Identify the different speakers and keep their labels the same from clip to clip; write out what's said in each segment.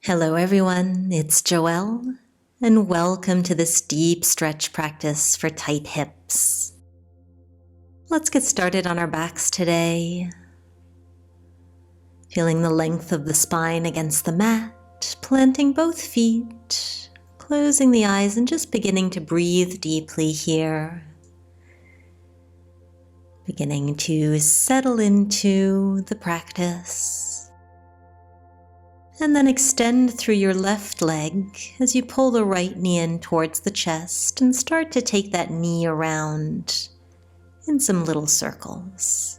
Speaker 1: Hello everyone, it's Joelle, and welcome to this deep stretch practice for tight hips. Let's get started on our backs today. Feeling the length of the spine against the mat, planting both feet, closing the eyes and just beginning to breathe deeply here. Beginning to settle into the practice. And then extend through your left leg as you pull the right knee in towards the chest and start to take that knee around in some little circles.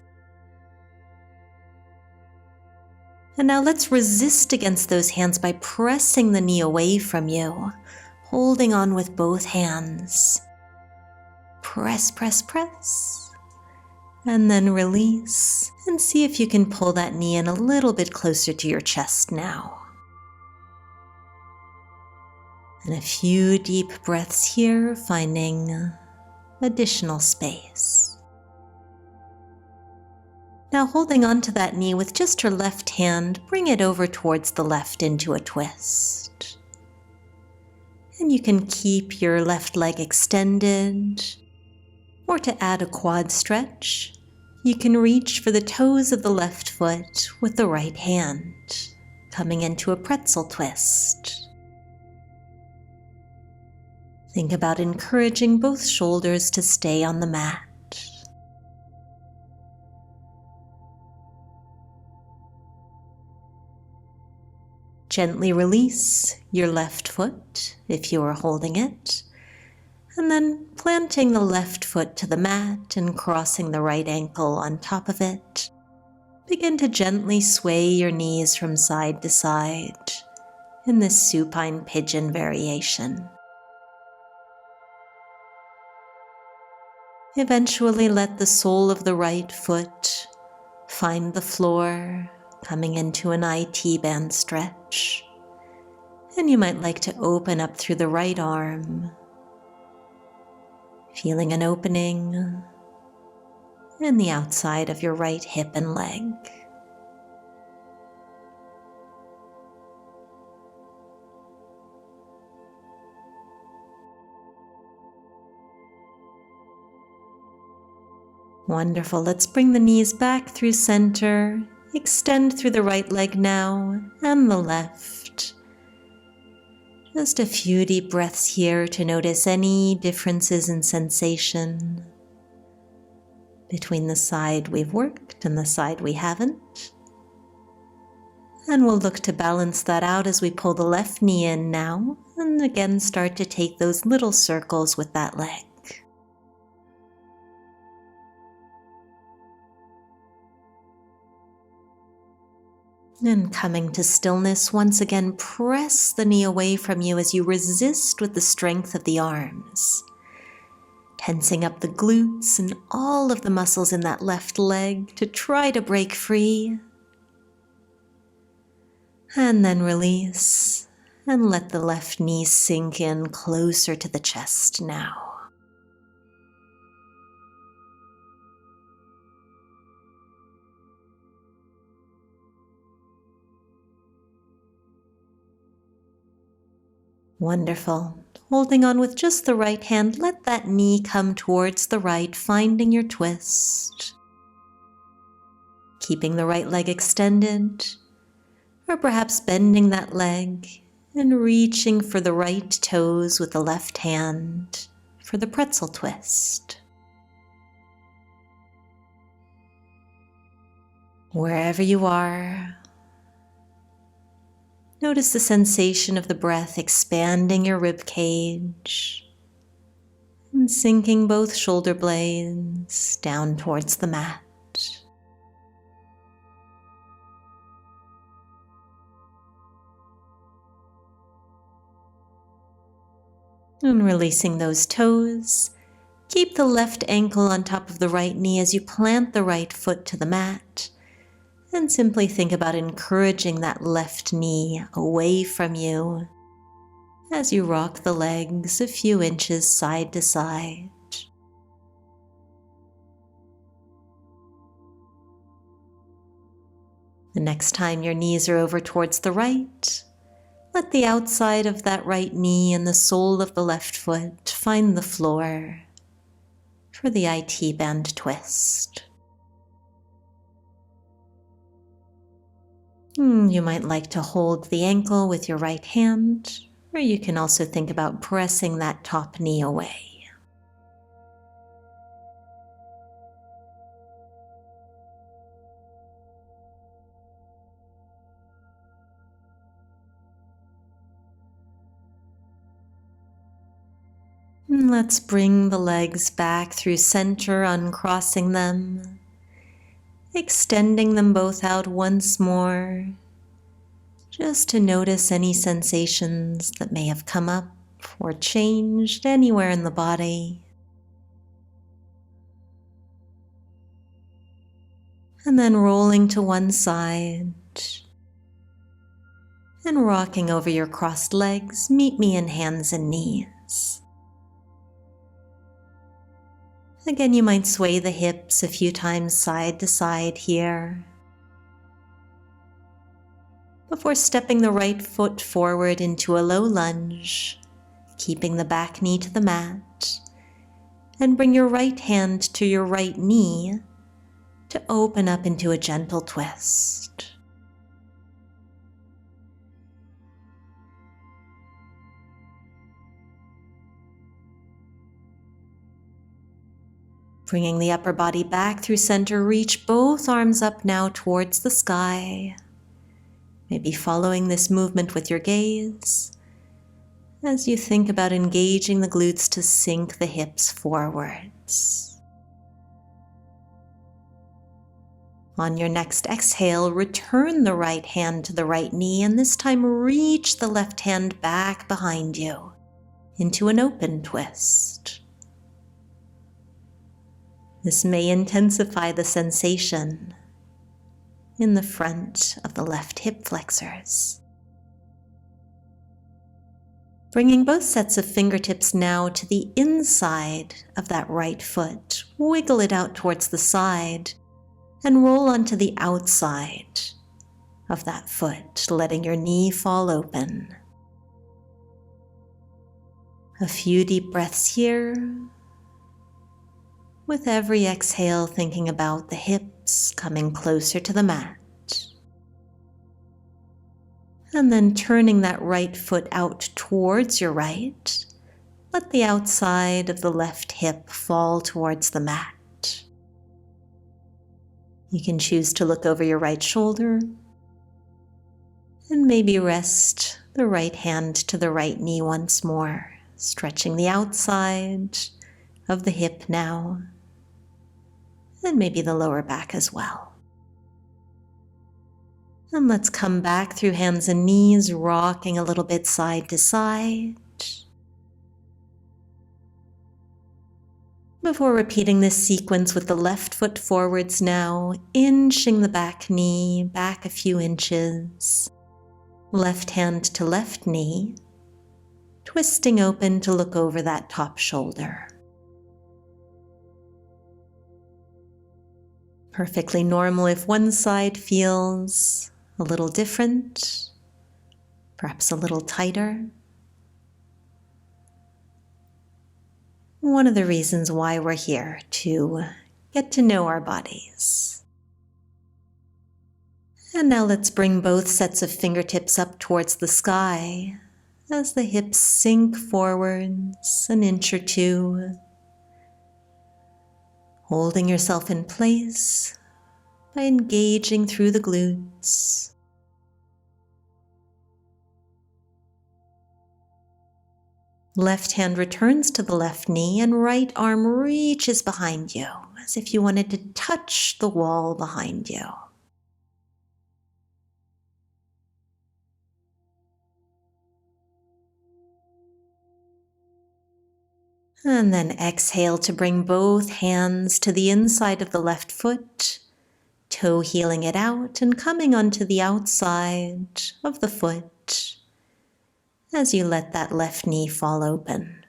Speaker 1: And now let's resist against those hands by pressing the knee away from you, holding on with both hands. Press, press, press. And then release, and see if you can pull that knee in a little bit closer to your chest now. And a few deep breaths here, finding additional space. Now holding on to that knee with just your left hand, bring it over towards the left into a twist. And you can keep your left leg extended, or to add a quad stretch, you can reach for the toes of the left foot with the right hand, coming into a pretzel twist. Think about encouraging both shoulders to stay on the mat. Gently release your left foot if you are holding it, and then planting the left foot to the mat and crossing the right ankle on top of it. Begin to gently sway your knees from side to side in this supine pigeon variation. Eventually let the sole of the right foot find the floor, coming into an IT band stretch. And you might like to open up through the right arm, feeling an opening in the outside of your right hip and leg. Wonderful. Let's bring the knees back through center. Extend through the right leg now and the left. Just a few deep breaths here to notice any differences in sensation between the side we've worked and the side we haven't. And we'll look to balance that out as we pull the left knee in now, and again start to take those little circles with that leg. And coming to stillness, once again press the knee away from you as you resist with the strength of the arms. Tensing up the glutes and all of the muscles in that left leg to try to break free. And then release and let the left knee sink in closer to the chest now. Wonderful. Holding on with just the right hand, let that knee come towards the right, finding your twist. Keeping the right leg extended, or perhaps bending that leg and reaching for the right toes with the left hand for the pretzel twist. Wherever you are, notice the sensation of the breath expanding your rib cage and sinking both shoulder blades down towards the mat. And releasing those toes, keep the left ankle on top of the right knee as you plant the right foot to the mat. And simply think about encouraging that left knee away from you as you rock the legs a few inches side to side. The next time your knees are over towards the right, Let the outside of that right knee and the sole of the left foot find the floor for the IT band twist. You might like to hold the ankle with your right hand, or you can also think about pressing that top knee away. And let's bring the legs back through center, uncrossing them, extending them both out once more, just to notice any sensations that may have come up or changed anywhere in the body. And then rolling to one side and rocking over your crossed legs, meet me in hands and knees. Again, you might sway the hips a few times side to side here, before stepping the right foot forward into a low lunge, keeping the back knee to the mat, and bring your right hand to your right knee to open up into a gentle twist. Bringing the upper body back through center, reach both arms up now towards the sky. Maybe following this movement with your gaze as you think about engaging the glutes to sink the hips forwards. On your next exhale, return the right hand to the right knee, and this time reach the left hand back behind you into an open twist. This may intensify the sensation in the front of the left hip flexors. Bringing both sets of fingertips now to the inside of that right foot, wiggle it out towards the side and roll onto the outside of that foot, letting your knee fall open. A few deep breaths here. With every exhale, thinking about the hips coming closer to the mat. And then turning that right foot out towards your right. Let the outside of the left hip fall towards the mat. You can choose to look over your right shoulder and maybe rest the right hand to the right knee once more, stretching the outside of the hip now. And maybe the lower back as well. And let's come back through hands and knees, rocking a little bit side to side. Before repeating this sequence with the left foot forwards now, inching the back knee back a few inches. Left hand to left knee, twisting open to look over that top shoulder. Perfectly normal if one side feels a little different, perhaps a little tighter. One of the reasons why we're here, to get to know our bodies. And now let's bring both sets of fingertips up towards the sky as the hips sink forwards an inch or two. Holding yourself in place by engaging through the glutes. Left hand returns to the left knee and right arm reaches behind you as if you wanted to touch the wall behind you. And then exhale to bring both hands to the inside of the left foot, toe heeling it out and coming onto the outside of the foot as you let that left knee fall open.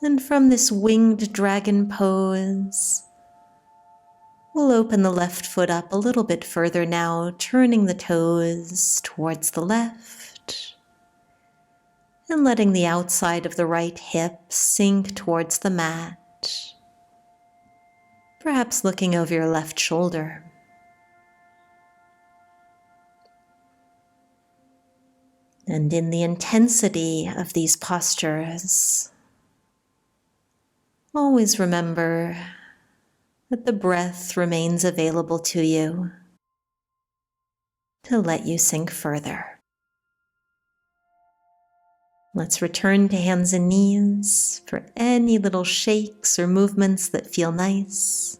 Speaker 1: And from this winged dragon pose, we'll open the left foot up a little bit further now, turning the toes towards the left and letting the outside of the right hip sink towards the mat, perhaps looking over your left shoulder. And in the intensity of these postures, always remember that the breath remains available to you to let you sink further. Let's return to hands and knees for any little shakes or movements that feel nice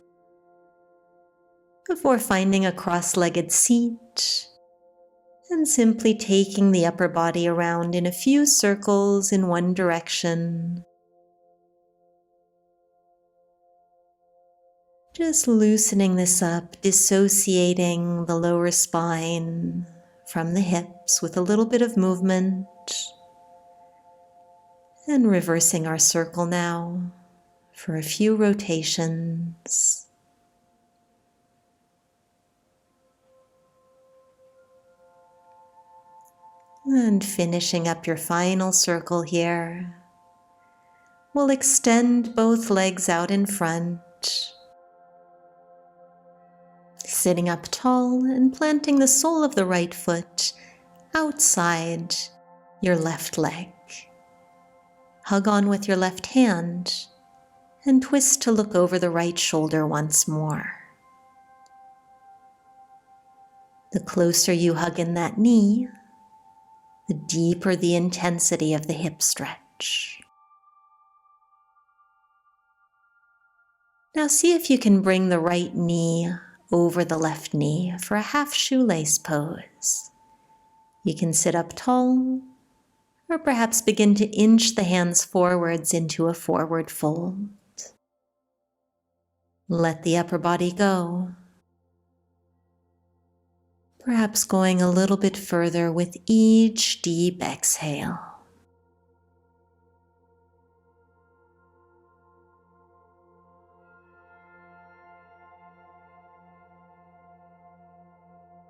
Speaker 1: before finding a cross-legged seat and simply taking the upper body around in a few circles in one direction. Just loosening this up, dissociating the lower spine from the hips with a little bit of movement, and reversing our circle now for a few rotations. And finishing up your final circle here, we'll extend both legs out in front, sitting up tall and planting the sole of the right foot outside your left leg. Hug on with your left hand and twist to look over the right shoulder once more. The closer you hug in that knee, the deeper the intensity of the hip stretch. Now see if you can bring the right knee over the left knee for a half shoelace pose. You can sit up tall, or perhaps begin to inch the hands forwards into a forward fold. Let the upper body go, perhaps going a little bit further with each deep exhale.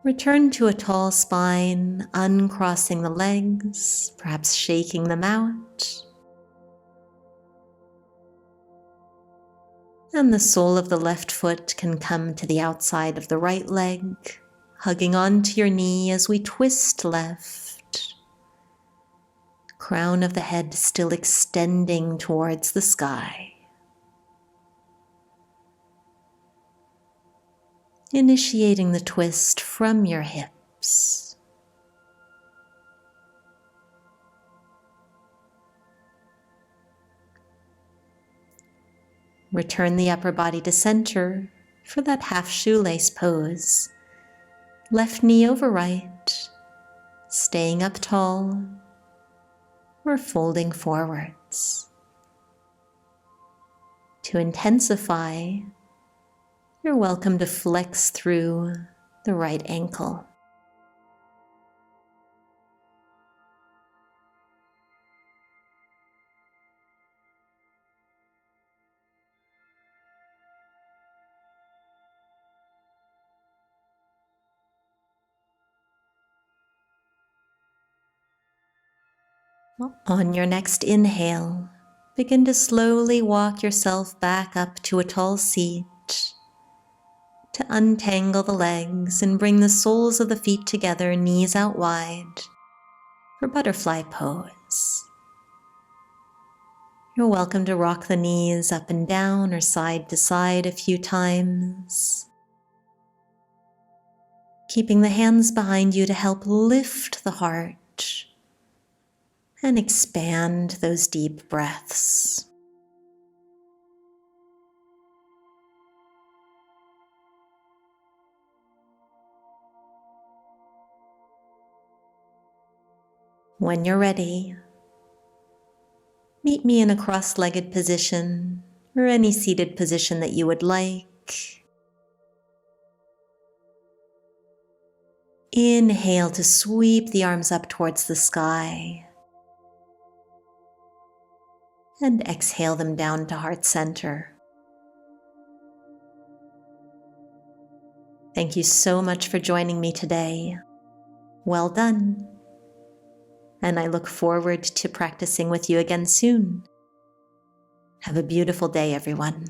Speaker 1: Return to a tall spine, uncrossing the legs, perhaps shaking them out. And the sole of the left foot can come to the outside of the right leg, hugging onto your knee as we twist left. Crown of the head still extending towards the sky. Initiating the twist from your hips. Return the upper body to center for that half shoelace pose. Left knee over right, staying up tall, or folding forwards. To intensify, you're welcome to flex through the right ankle. On your next inhale, begin to slowly walk yourself back up to a tall seat, to untangle the legs and bring the soles of the feet together, knees out wide, for butterfly pose. You're welcome to rock the knees up and down or side to side a few times, keeping the hands behind you to help lift the heart and expand those deep breaths. When you're ready, meet me in a cross-legged position or any seated position that you would like. Inhale to sweep the arms up towards the sky. and exhale them down to heart center. Thank you so much for joining me today. Well done. And I look forward to practicing with you again soon. Have a beautiful day, everyone.